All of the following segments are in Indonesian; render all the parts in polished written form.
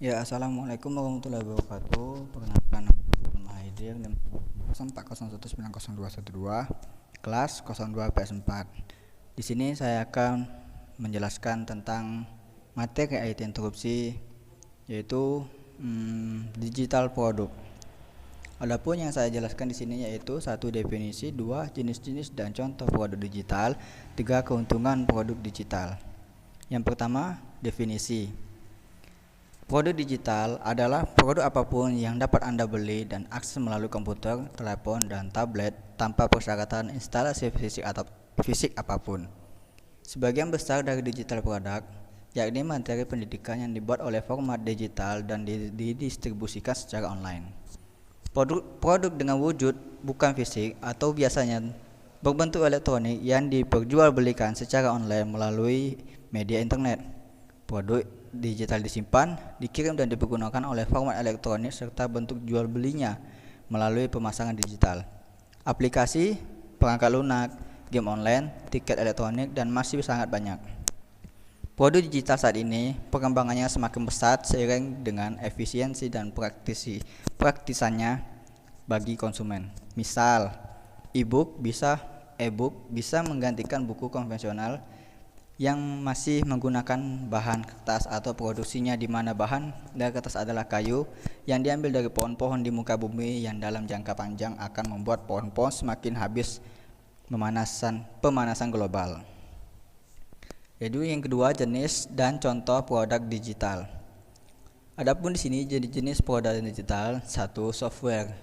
Ya, assalamualaikum warahmatullahi wabarakatuh. Perkenalkan, nama saya Mahidin, NIM 0401909212, kelas 02 PS4. Di sini saya akan menjelaskan tentang materi IT interupsi, yaitu digital produk. Adapun yang saya jelaskan di sini yaitu satu definisi, dua jenis-jenis dan contoh produk digital, tiga keuntungan produk digital. Yang pertama, definisi. Produk digital adalah produk apapun yang dapat Anda beli dan akses melalui komputer, telepon, dan tablet tanpa persyaratan instalasi fisik apapun. Sebagian besar dari digital produk, yakni materi pendidikan yang dibuat oleh format digital dan didistribusikan secara online. Produk dengan wujud bukan fisik atau biasanya berbentuk elektronik yang diperjualbelikan secara online melalui media internet. Produk digital disimpan, dikirim dan dipergunakan oleh format elektronik serta bentuk jual belinya melalui pemasangan digital, aplikasi, perangkat lunak, game online, tiket elektronik, dan masih sangat banyak. Produk digital saat ini perkembangannya semakin pesat seiring dengan efisiensi dan praktisannya bagi konsumen. Misal, e-book bisa menggantikan buku konvensional yang masih menggunakan bahan kertas atau produksinya di mana bahan dari kertas adalah kayu yang diambil dari pohon-pohon di muka bumi yang dalam jangka panjang akan membuat pohon-pohon semakin habis pemanasan global. Jadi yang kedua, jenis dan contoh produk digital. Adapun di sini jenis produk digital, satu, software.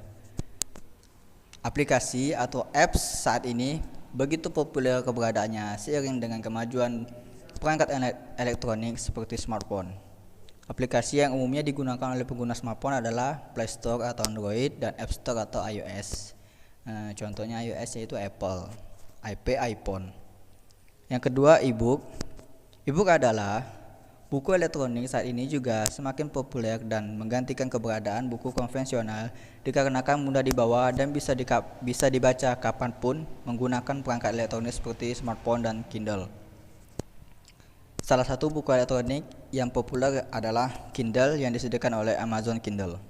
Aplikasi atau apps saat ini begitu populer keberadaannya seiring dengan kemajuan perangkat elektronik seperti smartphone. Aplikasi yang umumnya digunakan oleh pengguna smartphone adalah Play Store atau Android dan App Store atau iOS. Contohnya iOS yaitu Apple, iPhone. Yang kedua, e-book. E-book adalah buku elektronik saat ini juga semakin populer dan menggantikan keberadaan buku konvensional dikarenakan mudah dibawa dan bisa dibaca kapanpun menggunakan perangkat elektronik seperti smartphone dan Kindle. Salah satu buku elektronik yang populer adalah Kindle yang disediakan oleh Amazon Kindle.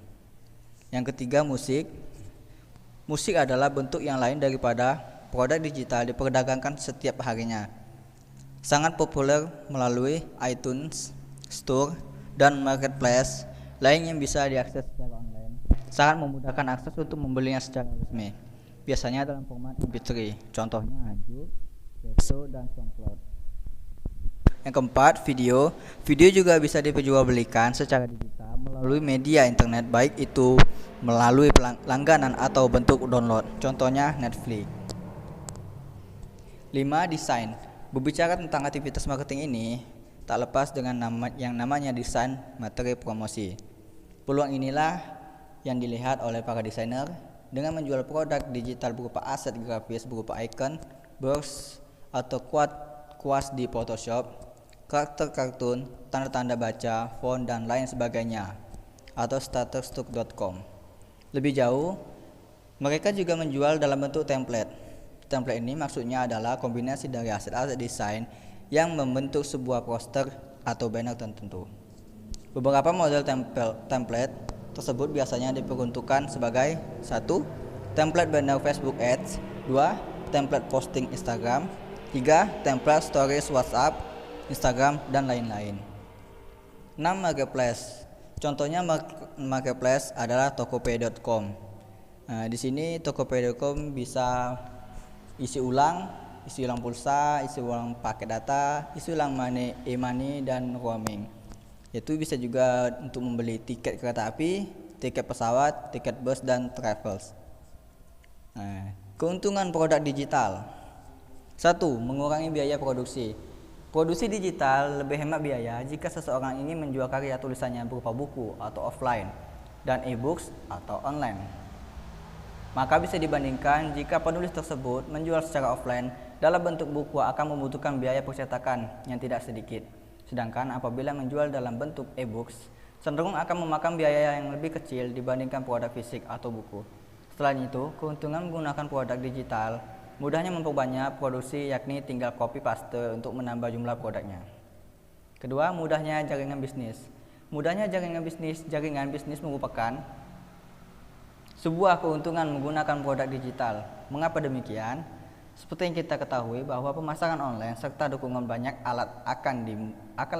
Yang ketiga, musik. Musik adalah bentuk yang lain daripada produk digital diperdagangkan setiap harinya. Sangat populer melalui iTunes Store dan marketplace lain yang bisa diakses secara online. Sangat memudahkan akses untuk membelinya secara resmi, biasanya dalam format MP3, contohnya Anchor, Reso, dan SoundCloud. Yang keempat, video. Video juga bisa diperjualbelikan secara digital melalui media internet, baik itu melalui langganan atau bentuk download, contohnya Netflix. 5. Desain. Berbicara tentang aktivitas marketing ini, tak lepas dengan yang namanya desain materi promosi. Peluang inilah yang dilihat oleh para desainer dengan menjual produk digital berupa aset grafis berupa icon, box, atau kuas di Photoshop, karakter kartun, tanda-tanda baca, font, dan lain sebagainya, atau shutterstock.com. Lebih jauh, mereka juga menjual dalam bentuk template. Template ini maksudnya adalah kombinasi dari aset-aset desain yang membentuk sebuah poster atau banner tertentu. Beberapa model template tersebut biasanya diperuntukkan sebagai 1. Template banner Facebook Ads, 2. Template posting Instagram, 3. Template stories WhatsApp, Instagram, dan lain-lain. 6. Marketplace. Contohnya marketplace adalah tokopedia.com. Di sini tokopedia.com bisa isi ulang pulsa, isi ulang paket data, isi ulang e-money, dan roaming. Itu bisa juga untuk membeli tiket kereta api, tiket pesawat, tiket bus, dan travels. Keuntungan produk digital. 1. Mengurangi biaya produksi. Produksi digital lebih hemat biaya jika seseorang ingin menjual karya tulisannya berupa buku atau offline dan e-books atau online. Maka bisa dibandingkan jika penulis tersebut menjual secara offline dalam bentuk buku akan membutuhkan biaya percetakan yang tidak sedikit. Sedangkan apabila menjual dalam bentuk e-books, cenderung akan memakan biaya yang lebih kecil dibandingkan produk fisik atau buku. Selain itu, keuntungan menggunakan produk digital mudahnya memperbanyak produksi, yakni tinggal copy paste untuk menambah jumlah produknya. Kedua, mudahnya jaringan bisnis. Mudahnya jaringan bisnis merupakan sebuah keuntungan menggunakan produk digital. Mengapa demikian? Seperti yang kita ketahui bahwa pemasaran online serta dukungan banyak alat akan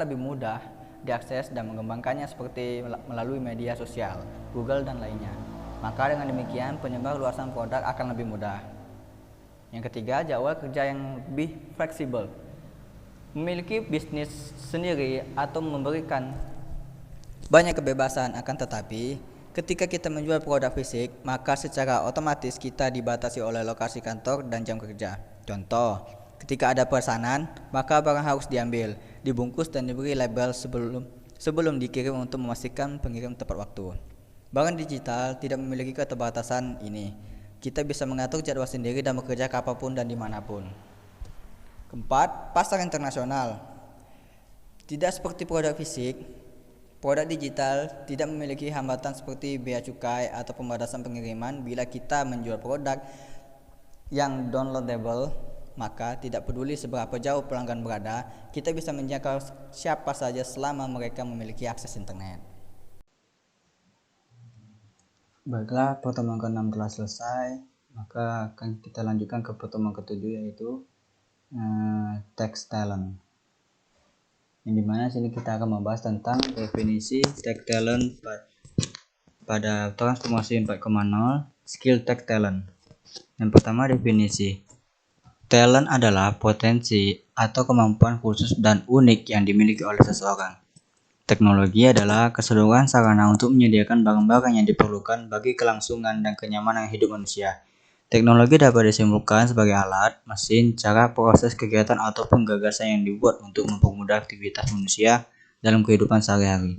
lebih mudah diakses dan mengembangkannya seperti melalui media sosial, Google dan lainnya. Maka dengan demikian penyebar luasan produk akan lebih mudah. Yang ketiga, jadwal kerja yang lebih fleksibel. Memiliki bisnis sendiri atau memberikan banyak kebebasan, akan tetapi ketika kita menjual produk fisik, maka secara otomatis kita dibatasi oleh lokasi kantor dan jam kerja. Contoh, ketika ada pesanan, maka barang harus diambil, dibungkus dan diberi label sebelum dikirim untuk memastikan pengirim tepat waktu. Barang digital tidak memiliki keterbatasan ini. Kita bisa mengatur jadwal sendiri dan bekerja kapanpun dan dimanapun. Keempat, pasar internasional. Tidak seperti produk fisik, produk digital tidak memiliki hambatan seperti bea cukai atau pembatasan pengiriman. Bila kita menjual produk yang downloadable, maka tidak peduli seberapa jauh pelanggan berada, kita bisa menjangkau siapa saja selama mereka memiliki akses internet. Baiklah, pertemuan ke-6 telah selesai, maka akan kita lanjutkan ke pertemuan ke-7, yaitu text talent. Yang dimana sini kita akan membahas tentang definisi tech talent pada transformasi 4.0, skill tech talent. Yang pertama, definisi talent adalah potensi atau kemampuan khusus dan unik yang dimiliki oleh seseorang. Teknologi adalah keseluruhan sarana untuk menyediakan barang-barang yang diperlukan bagi kelangsungan dan kenyamanan hidup manusia. Teknologi dapat disimpulkan sebagai alat, mesin, cara, proses, kegiatan, ataupun gagasan yang dibuat untuk mempermudah aktivitas manusia dalam kehidupan sehari-hari.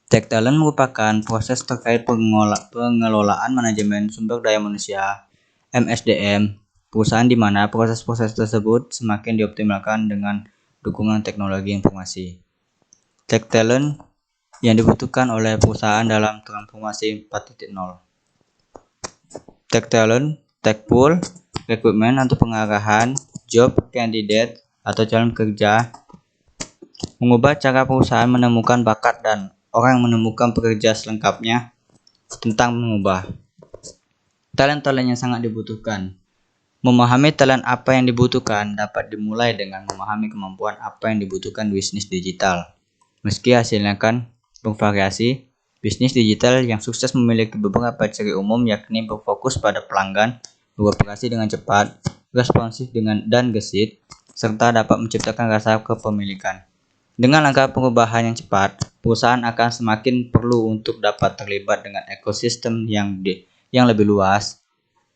Tech talent merupakan proses terkait pengelolaan manajemen sumber daya manusia (MSDM) perusahaan di mana proses-proses tersebut semakin dioptimalkan dengan dukungan teknologi informasi. Tech talent yang dibutuhkan oleh perusahaan dalam transformasi 4.0. Tech talent, tech pool, rekrutmen atau pengarahan, job candidate atau calon kerja, mengubah cara perusahaan menemukan bakat dan orang menemukan pekerja selengkapnya tentang mengubah. Talent-talent yang sangat dibutuhkan. Memahami talent apa yang dibutuhkan dapat dimulai dengan memahami kemampuan apa yang dibutuhkan bisnis digital. Meski hasilnya kan bervariasi, bisnis digital yang sukses memiliki beberapa ciri umum, yakni berfokus pada pelanggan, beroperasi dengan cepat, responsif dan gesit, serta dapat menciptakan rasa kepemilikan. Dengan langkah perubahan yang cepat, perusahaan akan semakin perlu untuk dapat terlibat dengan ekosistem yang lebih luas,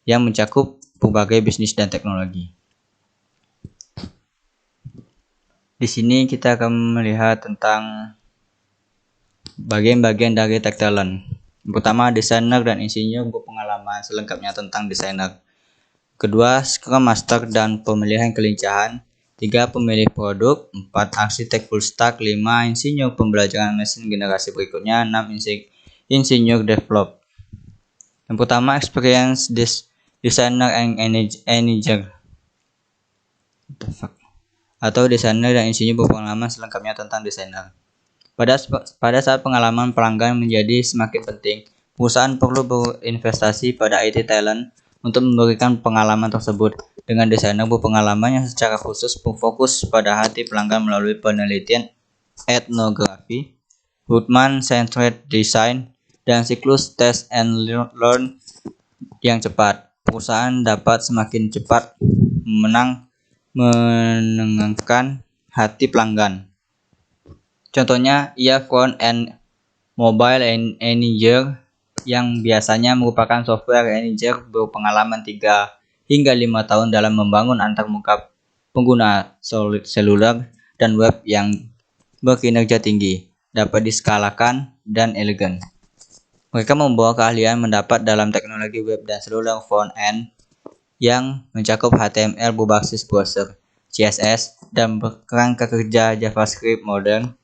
yang mencakup berbagai bisnis dan teknologi. Di sini kita akan melihat tentang bagian-bagian dari tech talent. Pertama, desainer dan insinyur berpengalaman selengkapnya tentang desainer. Kedua, scrum master dan pemilihan kelincahan. 3, pemilih produk. 4, arsitek full stack. 5, insinyur pembelajaran mesin generasi berikutnya. 6, insinyur develop. Yang pertama, experience designer and manager atau desainer dan insinyur berpengalaman selengkapnya tentang desainer. Pada saat pengalaman pelanggan menjadi semakin penting, perusahaan perlu berinvestasi pada IT talent untuk memberikan pengalaman tersebut. Dengan desainer berpengalaman yang secara khusus berfokus pada hati pelanggan melalui penelitian etnografi, Human-centered design, dan siklus test and learn yang cepat, perusahaan dapat semakin cepat menenangkan hati pelanggan. Contohnya, front and mobile manager yang biasanya merupakan software manager berpengalaman 3 hingga 5 tahun dalam membangun antarmuka pengguna seluler dan web yang berkinerja tinggi, dapat diskalakan dan elegan. Mereka membawa keahlian mendapat dalam teknologi web dan seluler front end yang mencakup HTML berbasis browser, CSS, dan kerangka kerja JavaScript modern,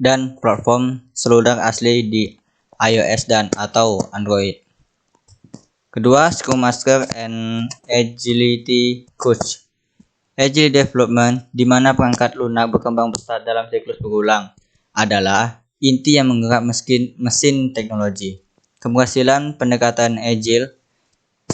dan platform seluler asli di iOS dan atau Android. Kedua, Scrum Master and Agility Coach. Agile development, di mana perangkat lunak berkembang pesat dalam siklus berulang, adalah inti yang menggerak mesin teknologi. Keberhasilan pendekatan Agile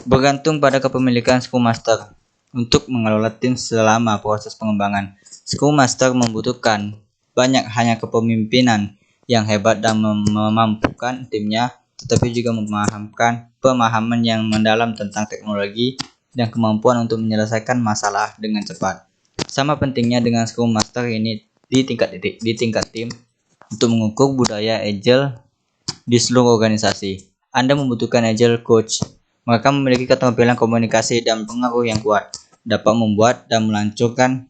bergantung pada kepemilikan Scrum Master untuk mengelola tim selama proses pengembangan. Scrum Master membutuhkan banyak hanya kepemimpinan yang hebat dan memampukan timnya, tetapi juga memahamkan pemahaman yang mendalam tentang teknologi dan kemampuan untuk menyelesaikan masalah dengan cepat. Sama pentingnya dengan Scrum Master ini di tingkat tim untuk mengukur budaya Agile di seluruh organisasi. Anda membutuhkan Agile Coach. Mereka memiliki keterampilan komunikasi dan pengaruh yang kuat, dapat membuat dan meluncurkan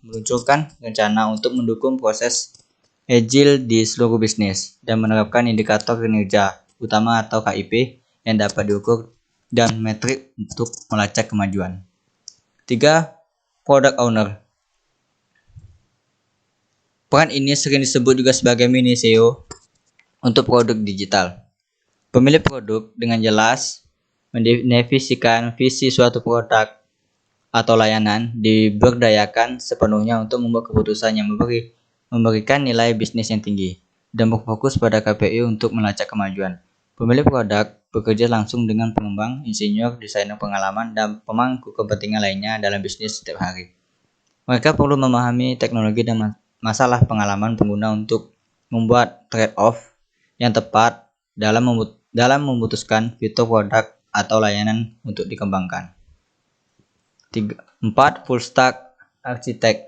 rencana untuk mendukung proses Agile di seluruh bisnis dan menerapkan indikator kinerja utama atau KIP yang dapat diukur dan metrik untuk melacak kemajuan. 3. Product Owner. Peran ini sering disebut juga sebagai mini CEO untuk produk digital. Pemilik produk dengan jelas mendefinisikan visi suatu produk atau layanan, diberdayakan sepenuhnya untuk membuat keputusan yang memberikan nilai bisnis yang tinggi dan berfokus pada KPI untuk melacak kemajuan. Pemilik produk bekerja langsung dengan pengembang, insinyur, desainer pengalaman, dan pemangku kepentingan lainnya dalam bisnis setiap hari. Mereka perlu memahami teknologi dan masalah pengalaman pengguna untuk membuat trade-off yang tepat dalam memutuskan fitur produk atau layanan untuk dikembangkan. 4. Full Stack Architect.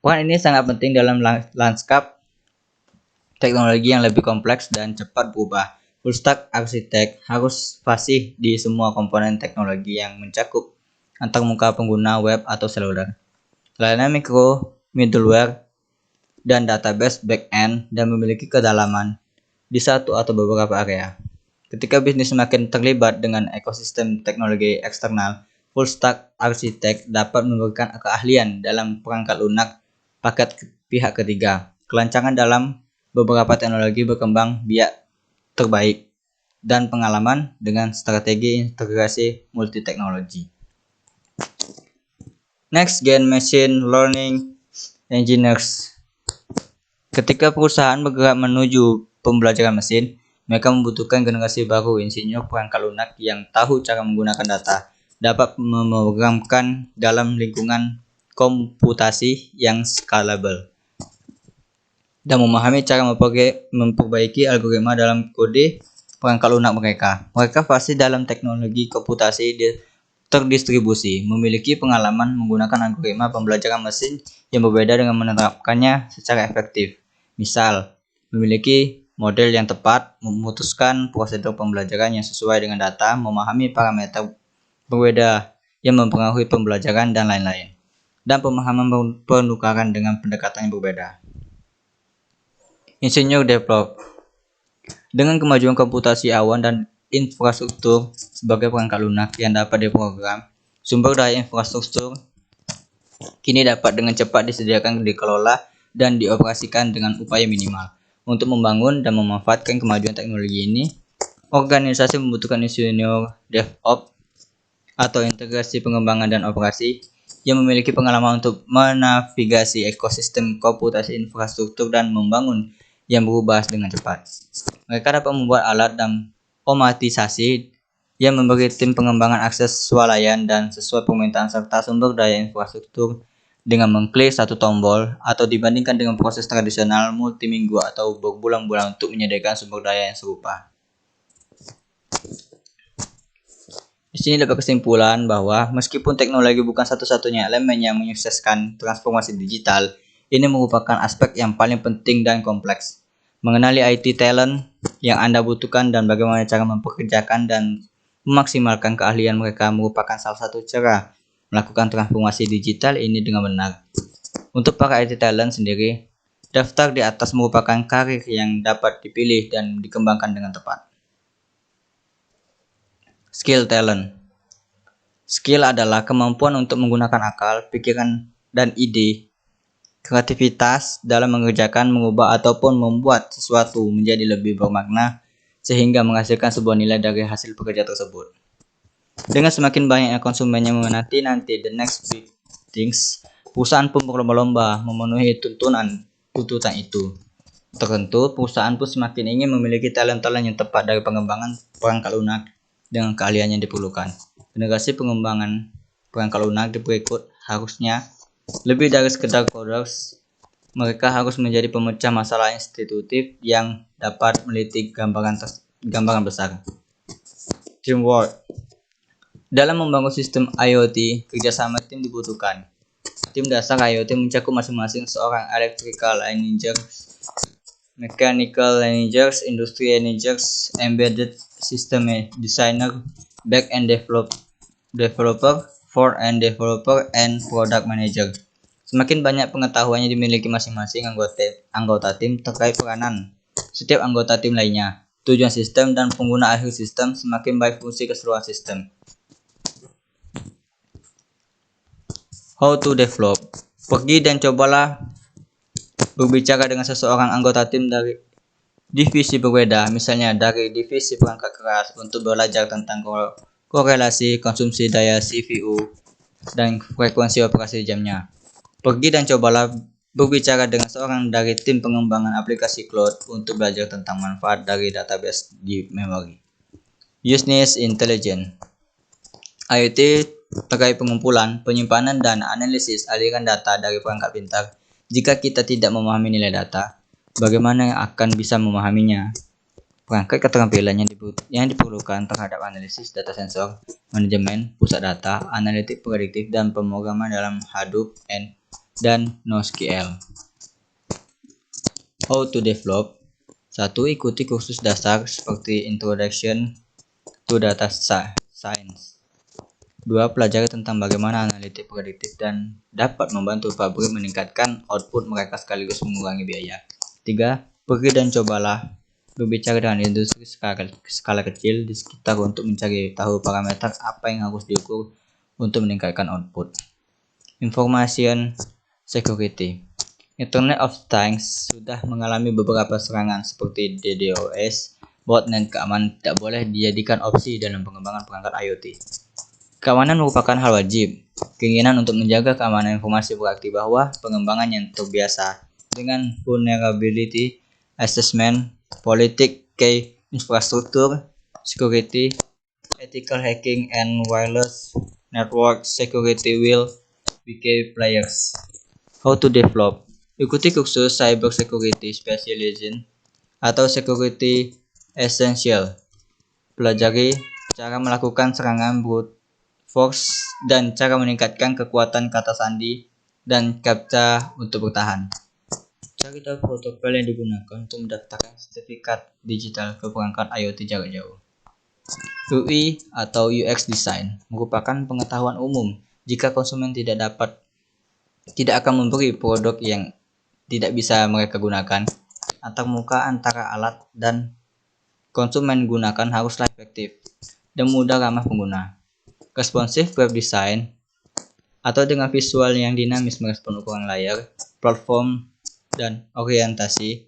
Peran ini sangat penting dalam lanskap teknologi yang lebih kompleks dan cepat berubah. Full Stack Architect harus fasih di semua komponen teknologi yang mencakup antarmuka pengguna web atau seluler, layanan mikro, middleware, dan database back-end, dan memiliki kedalaman di satu atau beberapa area. Ketika bisnis semakin terlibat dengan ekosistem teknologi eksternal, Full Stack Architect dapat memberikan keahlian dalam perangkat lunak paket pihak ketiga, kelancaran dalam beberapa teknologi berkembang biak terbaik, dan pengalaman dengan strategi integrasi multiteknologi. Next Gen Machine Learning Engineers. Ketika perusahaan bergerak menuju pembelajaran mesin, mereka membutuhkan generasi baru insinyur perangkat lunak yang tahu cara menggunakan data, dapat memprogramkan dalam lingkungan komputasi yang scalable, dan memahami cara memperbaiki algoritma dalam kode perangkat lunak mereka. Mereka fasih dalam teknologi komputasi terdistribusi, memiliki pengalaman menggunakan algoritma pembelajaran mesin yang berbeda dengan menerapkannya secara efektif. Misal, memiliki model yang tepat, memutuskan prosedur pembelajaran yang sesuai dengan data, memahami parameter berbeda yang mempengaruhi pembelajaran, dan lain-lain. Dan pemahaman penukaran dengan pendekatan yang berbeda. Insinyur develop. Dengan kemajuan komputasi awan dan infrastruktur sebagai perangkat lunak yang dapat diprogram, sumber daya infrastruktur kini dapat dengan cepat disediakan, dikelola, dan dioperasikan dengan upaya minimal. Untuk membangun dan memanfaatkan kemajuan teknologi ini, organisasi membutuhkan insinyur DevOps atau integrasi pengembangan dan operasi yang memiliki pengalaman untuk menavigasi ekosistem komputasi infrastruktur dan membangun yang berubah dengan cepat. Mereka dapat membuat alat dan otomatisasi yang memberi tim pengembangan akses swalayan dan sesuai permintaan serta sumber daya infrastruktur dengan mengklik satu tombol, atau dibandingkan dengan proses tradisional multiminggu atau berbulan-bulan untuk menyediakan sumber daya yang serupa. Di sini dapat kesimpulan bahwa meskipun teknologi bukan satu-satunya elemen yang menyukseskan transformasi digital, ini merupakan aspek yang paling penting dan kompleks. Mengenali IT talent yang Anda butuhkan dan bagaimana cara mempekerjakan dan memaksimalkan keahlian mereka merupakan salah satu cara melakukan transformasi digital ini dengan benar. Untuk para IT talent sendiri, daftar di atas merupakan karir yang dapat dipilih dan dikembangkan dengan tepat. Skill talent. Skill adalah kemampuan untuk menggunakan akal, pikiran, dan ide, kreativitas dalam mengerjakan, mengubah, ataupun membuat sesuatu menjadi lebih bermakna sehingga menghasilkan sebuah nilai dari hasil pekerja tersebut. Dengan semakin banyaknya konsumen yang menanti the next big things, Perusahaan pun berlomba-lomba memenuhi tuntutan itu. Tertentu, perusahaan pun semakin ingin memiliki talent-talent yang tepat dari pengembangan perangkat lunak dengan keahlian yang diperlukan. Generasi pengembangan perangkat lunak berikut harusnya lebih dari sekedar coders. Mereka harus menjadi pemecah masalah institutif yang dapat meneliti gambaran besar. Teamwork. Dalam membangun sistem IoT, kerjasama tim dibutuhkan. Tim dasar IoT mencakup masing-masing seorang electrical engineers, mechanical engineers, industry engineers, embedded system designer, back-end developer, front-end developer, and product manager. Semakin banyak pengetahuan yang dimiliki masing-masing anggota tim terkait peranan setiap anggota tim lainnya, tujuan sistem, dan pengguna akhir sistem, semakin baik fungsi keseluruhan sistem. How to develop. Pergi dan cobalah berbicara dengan seseorang anggota tim dari divisi berbeda, misalnya dari divisi perangkat keras, untuk belajar tentang korelasi konsumsi daya CPU dan frekuensi operasi jamnya. Pergi dan cobalah berbicara dengan seorang dari tim pengembangan aplikasi cloud untuk belajar tentang manfaat dari database di memori. Business Intelligence. IoT terkait pengumpulan, penyimpanan, dan analisis aliran data dari perangkat pintar. Jika kita tidak memahami nilai data, bagaimana akan bisa memahaminya? Perangkat keterampilan yang diperlukan terhadap analisis data sensor, manajemen pusat data, analitik prediktif, dan pemrograman dalam Hadoop dan NoSQL. How to develop. 1. Ikuti kursus dasar seperti Introduction to Data Science. 2. Pelajari tentang bagaimana analitik prediktif dan dapat membantu pabrik meningkatkan output mereka sekaligus mengurangi biaya. 3. Pergi dan cobalah berbicara dengan industri skala kecil di sekitar untuk mencari tahu parameter apa yang harus diukur untuk meningkatkan output. Information Security. Internet of Things sudah mengalami beberapa serangan seperti DDoS. Botnet keamanan tidak boleh dijadikan opsi dalam pengembangan perangkat IoT. Keamanan merupakan hal wajib. Keinginan untuk menjaga keamanan informasi berarti bahwa pengembangan yang terbiasa dengan vulnerability assessment, politik key infrastruktur, security, ethical hacking, and wireless network security will be key players. How to develop. Ikuti kursus Cyber Security Specialization atau Security Essential. Pelajari cara melakukan serangan brute force dan cara meningkatkan kekuatan kata sandi dan CAPTCHA untuk bertahan. Cari tahu protokol yang digunakan untuk mendaftarkan sertifikat digital ke perangkat IoT jarak jauh. UI atau UX Design merupakan pengetahuan umum. Jika konsumen tidak akan memberi produk yang tidak bisa mereka gunakan. Antarmuka antara alat dan konsumen gunakan haruslah efektif dan mudah ramah pengguna. Responsive web design atau dengan visual yang dinamis merespon ukuran layar, platform, dan orientasi.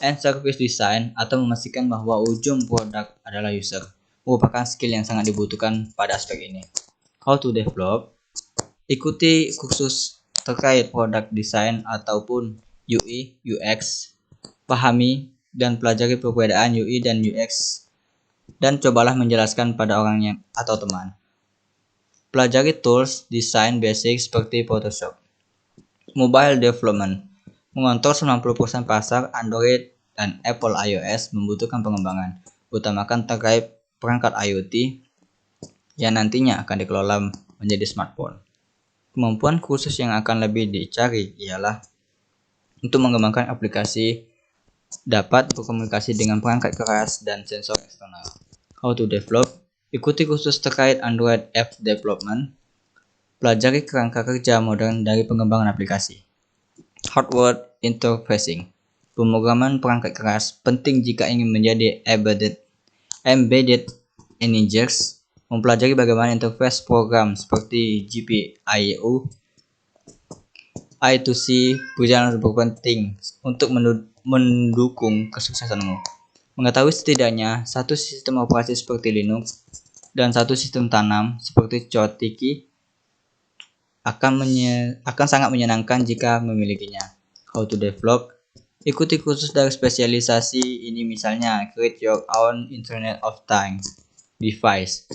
And service design atau memastikan bahwa ujung produk adalah user merupakan skill yang sangat dibutuhkan pada aspek ini. How to develop. Ikuti kursus terkait product design ataupun UI, UX, pahami dan pelajari perbedaan UI dan UX dan cobalah menjelaskan pada orangnya atau teman. Pelajari tools desain basic seperti Photoshop. Mobile development. Mengontrol 90% pasar Android dan Apple iOS membutuhkan pengembangan, utamakan terkait perangkat IoT yang nantinya akan dikelola menjadi smartphone. Kemampuan khusus yang akan lebih dicari ialah untuk mengembangkan aplikasi dapat berkomunikasi dengan perangkat keras dan sensor eksternal. How to develop. Ikuti kursus terkait Android App Development. Pelajari kerangka kerja modern dari pengembangan aplikasi. Hardware interfacing. Pemrograman perangkat keras penting jika ingin menjadi embedded engineers. Mempelajari bagaimana interface program seperti GPIO, I2C berjalan berpenting untuk mendukung kesuksesanmu. Mengetahui setidaknya satu sistem operasi seperti Linux dan satu sistem tanam seperti Chotiki akan sangat menyenangkan jika memilikinya. How to develop? Ikuti kursus dari spesialisasi ini, misalnya create your own Internet of Things device.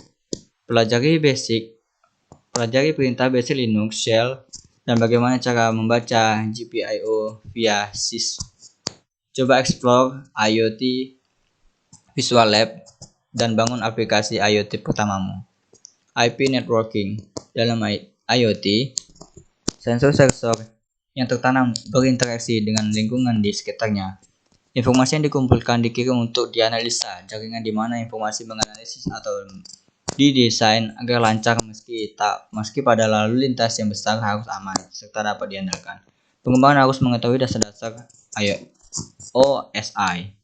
Pelajari perintah basic Linux, Shell, dan bagaimana cara membaca GPIO via sys. Coba explore IoT Visual Lab dan bangun aplikasi IoT pertamamu. IP networking. Dalam IoT, sensor-sensor yang tertanam berinteraksi dengan lingkungan di sekitarnya. Informasi yang dikumpulkan dikirim untuk dianalisa jaringan di mana informasi menganalisis atau didesain agar lancar meski pada lalu lintas yang besar harus aman serta dapat diandalkan. Pengembangan harus mengetahui dasar-dasar OSI.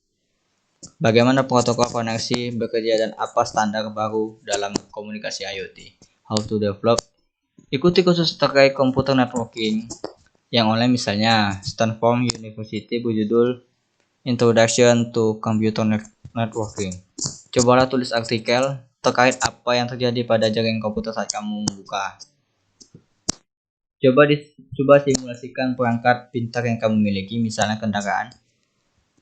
Bagaimana protokol koneksi bekerja dan apa standar baru dalam komunikasi IoT. How to develop? Ikuti kursus terkait komputer networking yang online, misalnya Stanford University berjudul Introduction to Computer Networking. Cobalah tulis artikel terkait apa yang terjadi pada jaringan komputer saat kamu membuka. Coba simulasikan perangkat pintar yang kamu miliki, misalnya kendaraan,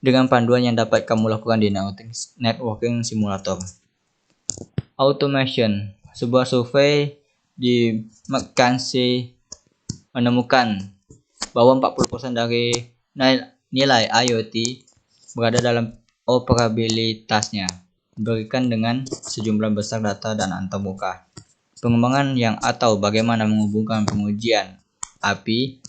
dengan panduan yang dapat kamu lakukan di networking simulator. Automation. Sebuah survei di McKinsey menemukan bahwa 40% dari nilai IoT berada dalam operabilitasnya, diberikan dengan sejumlah besar data dan antarmuka. Pengembangan atau bagaimana menghubungkan pengujian API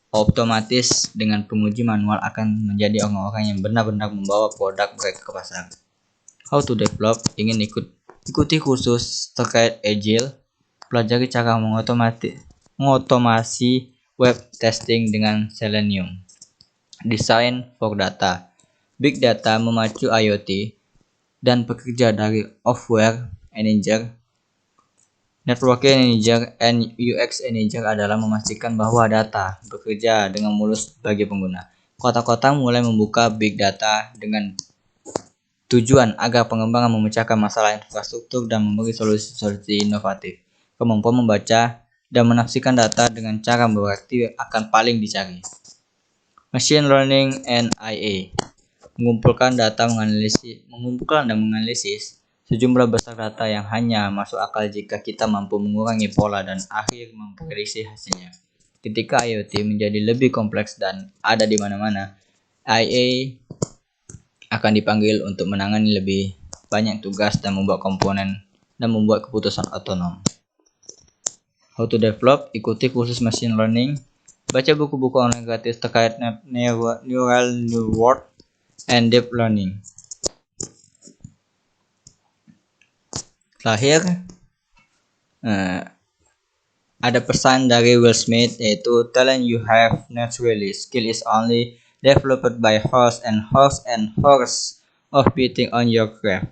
otomatis dengan penguji manual akan menjadi orang-orang yang benar-benar membawa produk mereka ke pasar. How to develop? Ingin ikuti kursus terkait Agile, pelajari cara mengotomasi web testing dengan Selenium. Design for data. Big data memacu IoT dan bekerja dari software engineer, networking engineer, and UX engineer adalah memastikan bahwa data bekerja dengan mulus bagi pengguna. Kota-kota mulai membuka big data dengan tujuan agar pengembangan memecahkan masalah infrastruktur dan memberi solusi-solusi inovatif. Kemampuan membaca dan menafsirkan data dengan cara berarti akan paling dicari. Machine Learning and IA. Mengumpulkan dan menganalisis sejumlah besar data yang hanya masuk akal jika kita mampu mengurangi pola dan akhir memprediksi hasilnya. Ketika IoT menjadi lebih kompleks dan ada di mana-mana, IA akan dipanggil untuk menangani lebih banyak tugas dan membuat komponen dan membuat keputusan otonom. How to develop? Ikuti kursus machine learning, baca buku-buku online gratis terkait neural network and deep learning. Terakhir, ada pesan dari Will Smith, yaitu talent you have naturally, skill is only developed by horse of beating on your craft.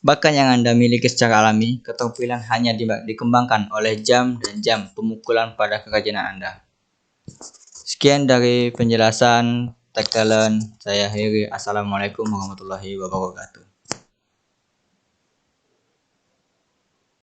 Bakat yang Anda miliki secara alami, keterampilan hanya dikembangkan oleh jam dan jam pemukulan pada kerajinan Anda. Sekian dari penjelasan Tech Talent. Saya Heri. Assalamualaikum warahmatullahi wabarakatuh.